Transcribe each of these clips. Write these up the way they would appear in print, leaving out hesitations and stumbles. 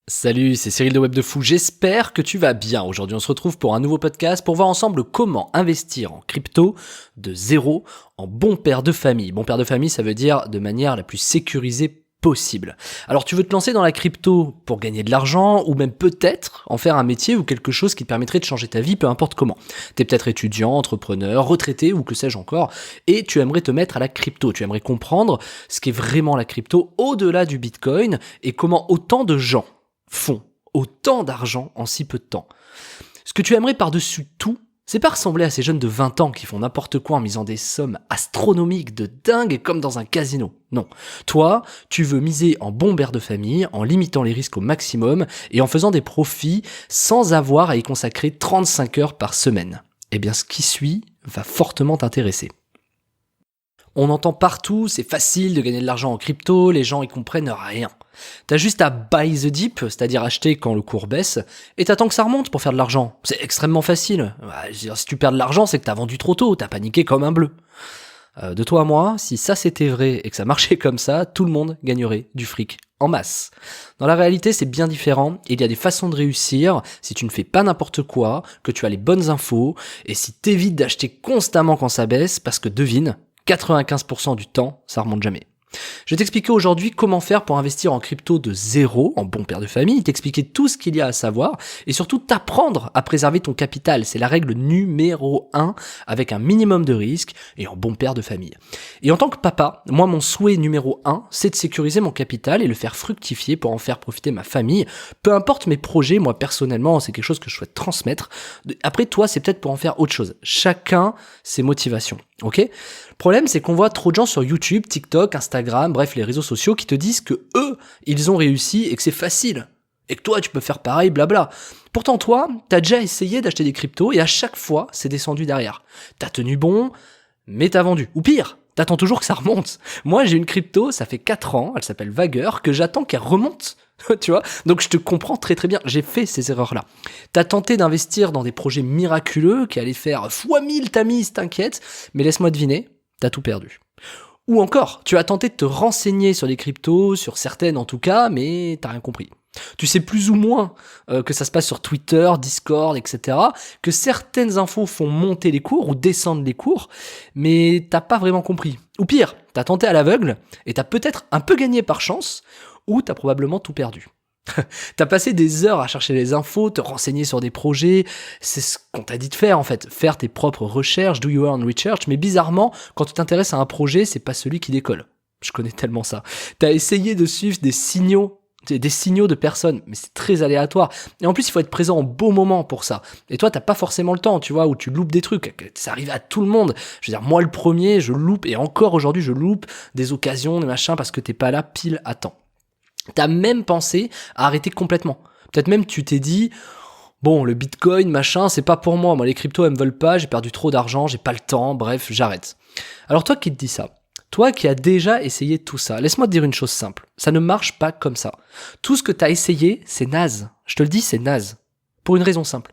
Salut, c'est Cyril de Web de Fou, j'espère que tu vas bien. Aujourd'hui on se retrouve pour un nouveau podcast pour voir ensemble comment investir en crypto de zéro en bon père de famille. Bon père de famille, ça veut dire de manière la plus sécurisée possible. Alors tu veux te lancer dans la crypto pour gagner de l'argent ou même peut-être en faire un métier ou quelque chose qui te permettrait de changer ta vie, peu importe comment. T'es peut-être étudiant, entrepreneur, retraité ou que sais-je encore et tu aimerais te mettre à la crypto. Tu aimerais comprendre ce qu'est vraiment la crypto au-delà du Bitcoin et comment autant de gens font autant d'argent en si peu de temps. Ce que tu aimerais par-dessus tout, c'est pas ressembler à ces jeunes de 20 ans qui font n'importe quoi en misant des sommes astronomiques de dingue comme dans un casino. Non. Toi, tu veux miser en bon père de famille, en limitant les risques au maximum et en faisant des profits sans avoir à y consacrer 35 heures par semaine. Eh bien, ce qui suit va fortement t'intéresser. On entend partout, c'est facile de gagner de l'argent en crypto, les gens y comprennent rien. T'as juste à buy the dip, c'est-à-dire acheter quand le cours baisse, et t'attends que ça remonte pour faire de l'argent. C'est extrêmement facile. Je veux dire, si tu perds de l'argent, c'est que t'as vendu trop tôt, t'as paniqué comme un bleu. De toi à moi, si ça c'était vrai et que ça marchait comme ça, tout le monde gagnerait du fric en masse. Dans la réalité, c'est bien différent. Il y a des façons de réussir si tu ne fais pas n'importe quoi, que tu as les bonnes infos, et si t'évites d'acheter constamment quand ça baisse, parce que devine, 95% du temps, ça remonte jamais. Je vais t'expliquer aujourd'hui comment faire pour investir en crypto de zéro, en bon père de famille, t'expliquer tout ce qu'il y a à savoir et surtout t'apprendre à préserver ton capital. C'est la règle numéro 1 avec un minimum de risque et en bon père de famille. Et en tant que papa, moi mon souhait numéro 1, c'est de sécuriser mon capital et le faire fructifier pour en faire profiter ma famille. Peu importe mes projets, moi personnellement, c'est quelque chose que je souhaite transmettre. Après toi, c'est peut-être pour en faire autre chose. Chacun ses motivations, ok ? Le problème, c'est qu'on voit trop de gens sur YouTube, TikTok, Instagram, bref, les réseaux sociaux qui te disent que eux, ils ont réussi et que c'est facile. Et que toi, tu peux faire pareil, blabla. Pourtant, toi, t'as déjà essayé d'acheter des cryptos et à chaque fois, c'est descendu derrière. T'as tenu bon, mais t'as vendu. Ou pire, t'attends toujours que ça remonte. Moi, j'ai une crypto, ça fait 4 ans, elle s'appelle Vagger, que j'attends qu'elle remonte. Tu vois, donc je te comprends très très bien, j'ai fait ces erreurs-là. T'as tenté d'investir dans des projets miraculeux qui allaient faire x1000 ta mise, t'inquiète, mais laisse-moi deviner, t'as tout perdu. Ou encore, tu as tenté de te renseigner sur les cryptos, sur certaines en tout cas, mais t'as rien compris. Tu sais plus ou moins que ça se passe sur Twitter, Discord, etc., que certaines infos font monter les cours ou descendre les cours, mais t'as pas vraiment compris. Ou pire, t'as tenté à l'aveugle et t'as peut-être un peu gagné par chance, ou t'as probablement tout perdu. T'as passé des heures à chercher les infos, te renseigner sur des projets, c'est ce qu'on t'a dit de faire en fait, faire tes propres recherches, do your own research, mais bizarrement, quand tu t'intéresses à un projet, c'est pas celui qui décolle. Je connais tellement ça. T'as essayé de suivre des signaux de personnes, mais c'est très aléatoire. Et en plus, il faut être présent au bon moment pour ça. Et toi, t'as pas forcément le temps, tu vois, où tu loupes des trucs. Ça arrive à tout le monde. Je veux dire, moi le premier, je loupe, et encore aujourd'hui, je loupe des occasions, des machins, parce que t'es pas là pile à temps. T'as même pensé à arrêter complètement. Peut-être même tu t'es dit, bon, le Bitcoin, machin, c'est pas pour moi. Moi, les cryptos, elles me veulent pas, j'ai perdu trop d'argent, j'ai pas le temps, bref, j'arrête. Alors toi qui te dis ça, toi qui as déjà essayé tout ça, laisse-moi te dire une chose simple. Ça ne marche pas comme ça. Tout ce que t'as essayé, c'est naze. Je te le dis, c'est naze. Pour une raison simple.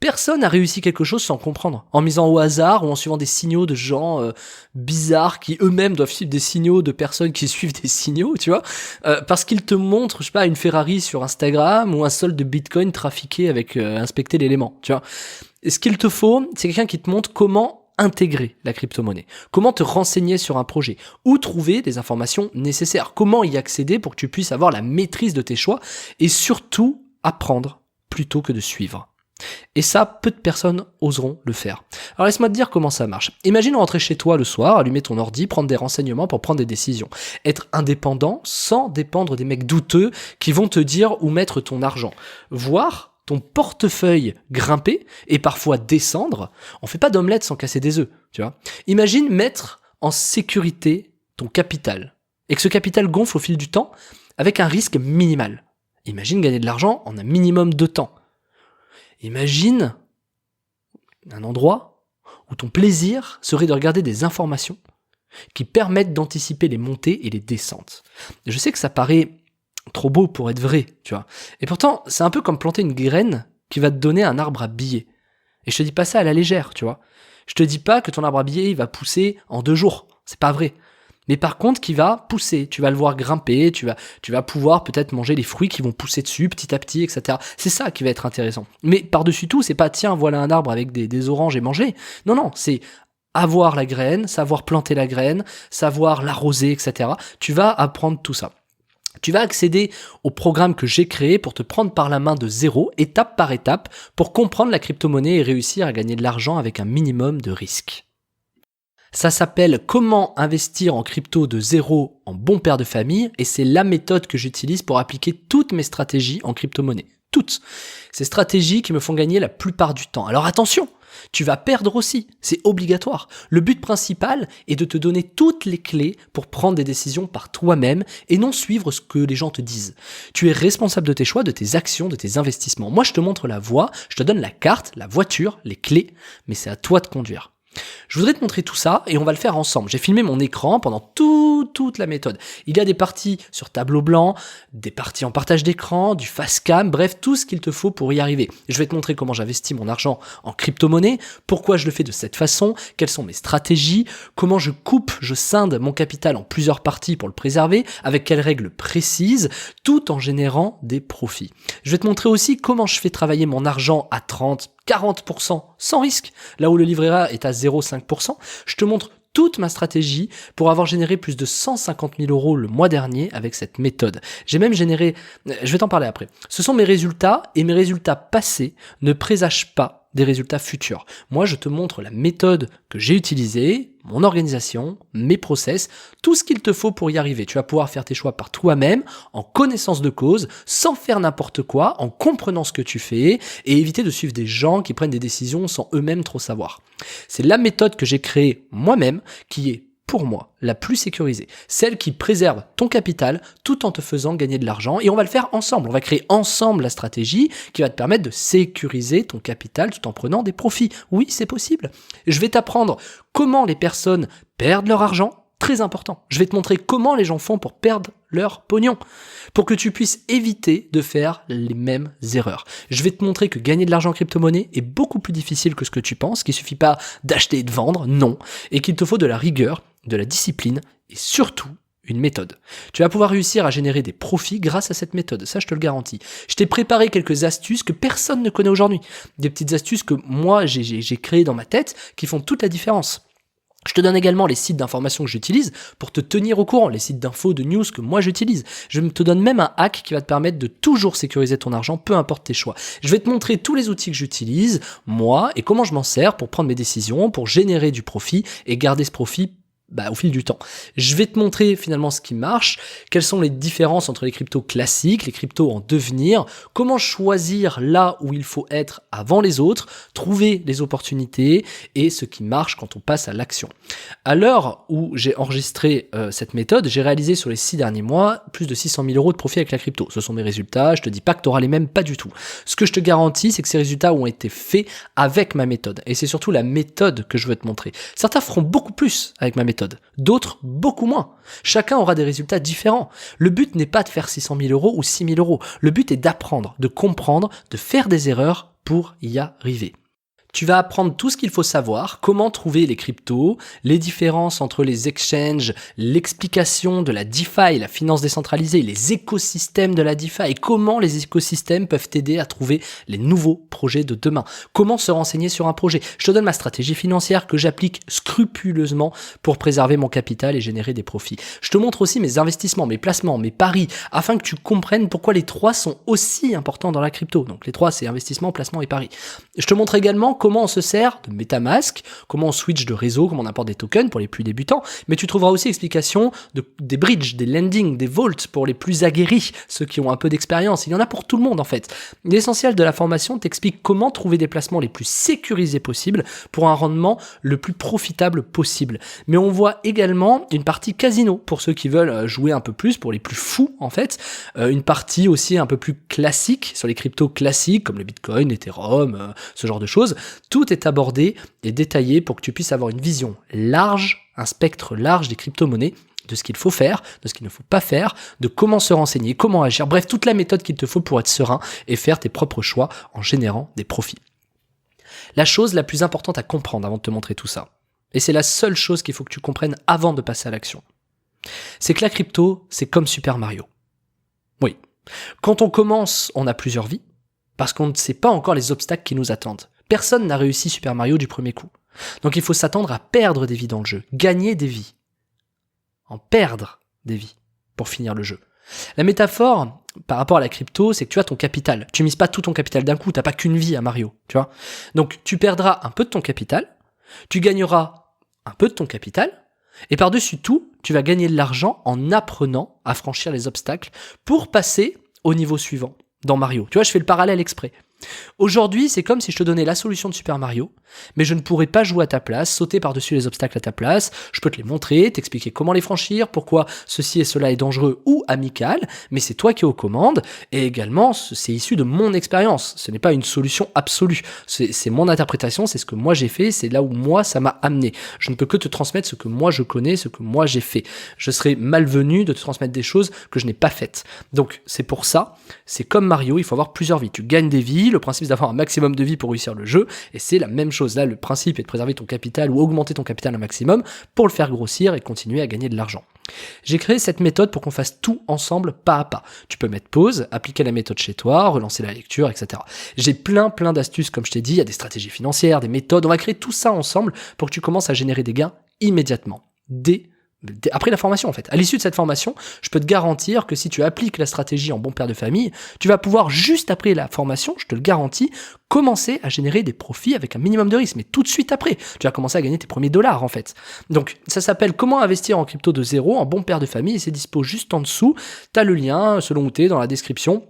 Personne n'a réussi quelque chose sans comprendre, en misant au hasard ou en suivant des signaux de gens bizarres qui eux-mêmes doivent suivre des signaux de personnes qui suivent des signaux, tu vois, parce qu'ils te montrent, je sais pas, une Ferrari sur Instagram ou un solde de Bitcoin trafiqué avec inspecter l'élément, tu vois. Et ce qu'il te faut, c'est quelqu'un qui te montre comment intégrer la crypto-monnaie, comment te renseigner sur un projet, où trouver des informations nécessaires, comment y accéder pour que tu puisses avoir la maîtrise de tes choix et surtout apprendre plutôt que de suivre. Et ça, peu de personnes oseront le faire. Alors laisse-moi te dire comment ça marche. Imagine rentrer chez toi le soir, allumer ton ordi, prendre des renseignements pour prendre des décisions. Être indépendant sans dépendre des mecs douteux qui vont te dire où mettre ton argent. Voir ton portefeuille grimper et parfois descendre. On fait pas d'omelette sans casser des œufs, tu vois. Imagine mettre en sécurité ton capital et que ce capital gonfle au fil du temps avec un risque minimal. Imagine gagner de l'argent en un minimum de temps. Imagine un endroit où ton plaisir serait de regarder des informations qui permettent d'anticiper les montées et les descentes. Je sais que ça paraît trop beau pour être vrai, tu vois. Et pourtant, c'est un peu comme planter une graine qui va te donner un arbre à billets. Et je te dis pas ça à la légère, tu vois. Je te dis pas que ton arbre à billets il va pousser en 2 jours. C'est pas vrai. mais par contre qui va pousser. Tu vas le voir grimper, tu vas pouvoir peut-être manger les fruits qui vont pousser dessus petit à petit, etc. C'est ça qui va être intéressant. Mais par-dessus tout, c'est pas tiens, voilà un arbre avec des oranges et manger. Non, c'est avoir la graine, savoir planter la graine, savoir l'arroser, etc. Tu vas apprendre tout ça. Tu vas accéder au programme que j'ai créé pour te prendre par la main de zéro, étape par étape, pour comprendre la crypto-monnaie et réussir à gagner de l'argent avec un minimum de risque. Ça s'appelle Comment investir en crypto de zéro en bon père de famille et c'est la méthode que j'utilise pour appliquer toutes mes stratégies en crypto-monnaie. Toutes. Ces stratégies qui me font gagner la plupart du temps. Alors attention, tu vas perdre aussi, c'est obligatoire. Le but principal est de te donner toutes les clés pour prendre des décisions par toi-même et non suivre ce que les gens te disent. Tu es responsable de tes choix, de tes actions, de tes investissements. Moi, je te montre la voie, je te donne la carte, la voiture, les clés, mais c'est à toi de conduire. Je voudrais te montrer tout ça et on va le faire ensemble. J'ai filmé mon écran pendant toute la méthode. Il y a des parties sur tableau blanc, des parties en partage d'écran, du face cam, bref, tout ce qu'il te faut pour y arriver. Je vais te montrer comment j'investis mon argent en crypto-monnaie, pourquoi je le fais de cette façon, quelles sont mes stratégies, comment je scinde mon capital en plusieurs parties pour le préserver, avec quelles règles précises, tout en générant des profits. Je vais te montrer aussi comment je fais travailler mon argent à 40% sans risque, là où le livret A est à 0,5%. Je te montre toute ma stratégie pour avoir généré plus de 150 000 € le mois dernier avec cette méthode. J'ai même généré, je vais t'en parler après. Ce sont mes résultats et mes résultats passés ne présagent pas des résultats futurs. Moi, je te montre la méthode que j'ai utilisée, mon organisation, mes process, tout ce qu'il te faut pour y arriver. Tu vas pouvoir faire tes choix par toi-même, en connaissance de cause, sans faire n'importe quoi, en comprenant ce que tu fais et éviter de suivre des gens qui prennent des décisions sans eux-mêmes trop savoir. C'est la méthode que j'ai créée moi-même qui est pour moi, la plus sécurisée, celle qui préserve ton capital tout en te faisant gagner de l'argent et on va le faire ensemble, on va créer ensemble la stratégie qui va te permettre de sécuriser ton capital tout en prenant des profits. Oui, c'est possible. Je vais t'apprendre comment les personnes perdent leur argent, très important. Je vais te montrer comment les gens font pour perdre leur pognon, pour que tu puisses éviter de faire les mêmes erreurs. Je vais te montrer que gagner de l'argent en crypto-monnaie est beaucoup plus difficile que ce que tu penses, qu'il suffit pas d'acheter et de vendre, non, et qu'il te faut de la rigueur, de la discipline et surtout une méthode. Tu vas pouvoir réussir à générer des profits grâce à cette méthode, ça je te le garantis. Je t'ai préparé quelques astuces que personne ne connaît aujourd'hui, des petites astuces que moi j'ai créées dans ma tête qui font toute la différence. Je te donne également les sites d'information que j'utilise pour te tenir au courant, les sites d'infos, de news que moi j'utilise. Je te donne même un hack qui va te permettre de toujours sécuriser ton argent, peu importe tes choix. Je vais te montrer tous les outils que j'utilise, moi, et comment je m'en sers pour prendre mes décisions, pour générer du profit et garder ce profit au fil du temps. Je vais te montrer finalement ce qui marche, quelles sont les différences entre les cryptos classiques, les cryptos en devenir, comment choisir là où il faut être avant les autres, trouver les opportunités et ce qui marche quand on passe à l'action. À l'heure où j'ai enregistré cette méthode, j'ai réalisé sur les 6 derniers mois plus de 600 000 € de profit avec la crypto. Ce sont mes résultats, je te dis pas que tu auras les mêmes, pas du tout. Ce que je te garantis, c'est que ces résultats ont été faits avec ma méthode et c'est surtout la méthode que je veux te montrer. Certains feront beaucoup plus avec ma méthode. D'autres, beaucoup moins. Chacun aura des résultats différents. Le but n'est pas de faire 600 000 € ou 6 000 €. Le but est d'apprendre, de comprendre, de faire des erreurs pour y arriver. Tu vas apprendre tout ce qu'il faut savoir, comment trouver les cryptos, les différences entre les exchanges, l'explication de la DeFi, la finance décentralisée, les écosystèmes de la DeFi et comment les écosystèmes peuvent t'aider à trouver les nouveaux projets de demain. Comment se renseigner sur un projet. Je te donne ma stratégie financière que j'applique scrupuleusement pour préserver mon capital et générer des profits. Je te montre aussi mes investissements, mes placements, mes paris, afin que tu comprennes pourquoi les trois sont aussi importants dans la crypto. Donc les trois, c'est investissement, placement et paris. Je te montre également comment on se sert de MetaMask, comment on switch de réseau, comment on apporte des tokens pour les plus débutants, mais tu trouveras aussi explications des bridges, des lending, des vaults pour les plus aguerris, ceux qui ont un peu d'expérience. Il y en a pour tout le monde en fait. L'essentiel de la formation t'explique comment trouver des placements les plus sécurisés possibles pour un rendement le plus profitable possible. Mais on voit également une partie casino pour ceux qui veulent jouer un peu plus, pour les plus fous en fait. Une partie aussi un peu plus classique sur les cryptos classiques comme le Bitcoin, l'Ethereum, ce genre de choses. Tout est abordé et détaillé pour que tu puisses avoir une vision large, un spectre large des crypto-monnaies, de ce qu'il faut faire, de ce qu'il ne faut pas faire, de comment se renseigner, comment agir, bref, toute la méthode qu'il te faut pour être serein et faire tes propres choix en générant des profits. La chose la plus importante à comprendre avant de te montrer tout ça, et c'est la seule chose qu'il faut que tu comprennes avant de passer à l'action, C'est que la crypto, c'est comme Super Mario. Oui. Quand on commence, on a plusieurs vies, parce qu'on ne sait pas encore les obstacles qui nous attendent. Personne n'a réussi Super Mario du premier coup. Donc il faut s'attendre à perdre des vies dans le jeu, gagner des vies, en perdre des vies pour finir le jeu. La métaphore par rapport à la crypto, c'est que tu as ton capital. Tu mises pas tout ton capital d'un coup, t'as pas qu'une vie à Mario, tu vois. Donc tu perdras un peu de ton capital, tu gagneras un peu de ton capital, et par-dessus tout, tu vas gagner de l'argent en apprenant à franchir les obstacles pour passer au niveau suivant dans Mario. Tu vois, je fais le parallèle exprès. Aujourd'hui, c'est comme si je te donnais la solution de Super Mario, mais je ne pourrais pas jouer à ta place, sauter par-dessus les obstacles à ta place. Je peux te les montrer, t'expliquer comment les franchir, pourquoi ceci et cela est dangereux ou amical, mais c'est toi qui es aux commandes, et également, c'est issu de mon expérience. Ce n'est pas une solution absolue. C'est mon interprétation, c'est ce que moi j'ai fait, c'est là où moi ça m'a amené. Je ne peux que te transmettre ce que moi je connais, ce que moi j'ai fait. Je serais malvenu de te transmettre des choses que je n'ai pas faites. Donc, c'est pour ça, c'est comme Mario, il faut avoir plusieurs vies. Tu gagnes des vies, le principe c'est d'avoir un maximum de vie pour réussir le jeu, et c'est la même chose. Là, le principe est de préserver ton capital ou augmenter ton capital un maximum pour le faire grossir et continuer à gagner de l'argent. J'ai créé cette méthode pour qu'on fasse tout ensemble pas à pas. Tu peux mettre pause, appliquer la méthode chez toi, relancer la lecture, etc. J'ai plein d'astuces, comme je t'ai dit, il y a des stratégies financières, des méthodes, on va créer tout ça ensemble pour que tu commences à générer des gains immédiatement, après la formation en fait. À l'issue de cette formation, je peux te garantir que si tu appliques la stratégie en bon père de famille, tu vas pouvoir juste après la formation, je te le garantis, commencer à générer des profits avec un minimum de risque. Mais tout de suite après, tu vas commencer à gagner tes premiers dollars en fait. Donc ça s'appelle Comment investir en crypto de zéro en bon père de famille et c'est dispo juste en dessous. Tu as le lien selon où tu es dans la description.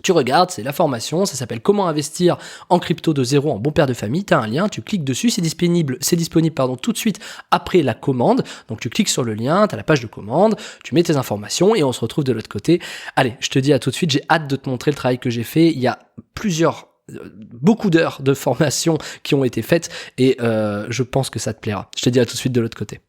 Tu regardes, c'est la formation, ça s'appelle Comment investir en crypto de zéro en bon père de famille. Tu as un lien, tu cliques dessus, c'est disponible tout de suite après la commande. Donc tu cliques sur le lien, tu as la page de commande, tu mets tes informations et on se retrouve de l'autre côté. Allez, je te dis à tout de suite, j'ai hâte de te montrer le travail que j'ai fait. Il y a beaucoup d'heures de formation qui ont été faites et je pense que ça te plaira. Je te dis à tout de suite de l'autre côté.